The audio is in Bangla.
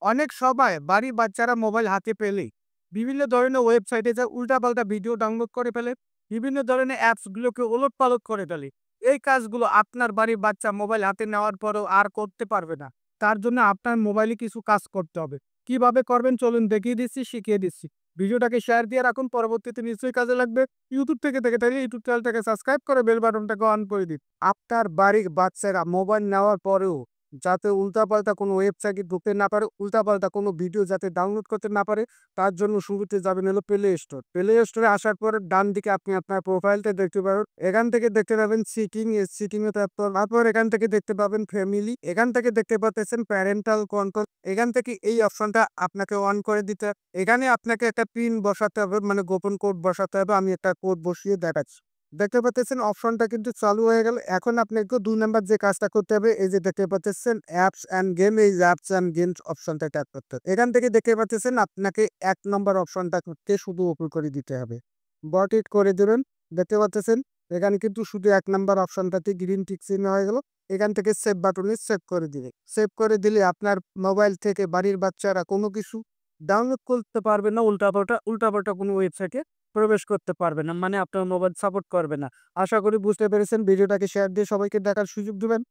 অনেক সময় বাড়ির বাচ্চারা মোবাইল হাতে পেলেই বিভিন্ন ধরনের ওয়েবসাইটে যা উল্টাপাল্টা ভিডিও ডাউনলোড করে ফেলে, বিভিন্ন ধরনের অ্যাপসগুলোকে ওলটপালট করে ফেলে। এই কাজগুলো আপনার বাড়ির বাচ্চা মোবাইল হাতে নেওয়ার পরেও আর করতে পারবে না। তার জন্য আপনার মোবাইলে কিছু কাজ করতে হবে। কিভাবে করবেন চলুন দেখিয়ে দিচ্ছি, শিখিয়ে দিচ্ছি। ভিডিওটাকে শেয়ার দিয়ে রাখুন, পরবর্তীতে নিশ্চয়ই কাজে লাগবে। ইউটিউব থেকে দেখে থাকলে ইউটিউব চ্যানেলটাকে সাবস্ক্রাইব করে বেল বাটনটাকে অন করে দিন। আপনার বাড়ির বাচ্চারা মোবাইল নেওয়ার পরেও যাতে উল্টাপাল্টা কোনো ওয়েবসাইটে ঢুকতে না পারে, উল্টাপাল্টা কোনো ভিডিও যাতে ডাউনলোড করতে না পারে, তার জন্য শুরুতে যাবেন হলো প্লে স্টোর। প্লে স্টোরে আসার পরে ডান দিকে আপনি আপনার প্রোফাইলটা দেখতে পাবেন। এখান থেকে দেখতে পাবেন সিটিং, এই সিটিং এ তারপর এখান থেকে দেখতে পাবেন ফ্যামিলি। এখান থেকে দেখতে পাচ্ছেন প্যারেন্টাল কন্ট্রোল। এখান থেকে এই অপশনটা আপনাকে অন করে দিতে হবে। এখানে আপনাকে একটা পিন বসাতে হবে, মানে গোপন কোড বসাতে হবে। আমি একটা কোড বসিয়ে দেখাচ্ছি। দেখতে পাচ্ছেন অপশনটা কিন্তু চালু হয়ে গেল। এখন আপনাকে ২ নাম্বার যে কাজটা করতে হবে, এই যে দেখতে পাচ্ছেন অ্যাপস অ্যান্ড গেম, এই অ্যাপস অ্যান্ড গেমস অপশনটা ট্যাপ করতে হবে। এখান থেকে দেখতে পাচ্ছেন আপনাকে ১ নম্বর অপশনটা করতে শুধু ওপেন করে দিতে হবে। বট ইট করে দিবেন। দেখতে পাচ্ছেন এখানে কিন্তু শুধু ১ নাম্বার অপশনটাতে গ্রিন টিক চিহ্ন হয়ে গেল। এখান থেকে সেভ বাটনে সেভ করে দিবেন। সেভ করে দিলে আপনার মোবাইল থেকে বাড়ির বাচ্চারা কোনো কিছু ডাউনলোড করতে পারবে না, উল্টাপাল্টা কোনো ওয়েবসাইটে প্রবেশ করতে পারবে না। মানে আপনার মোবাইল সাপোর্ট করবে না। আশা করি বুঝতে পেরেছেন। ভিডিওটাকে শেয়ার দিয়ে সবাইকে দেখার সুযোগ দিবেন।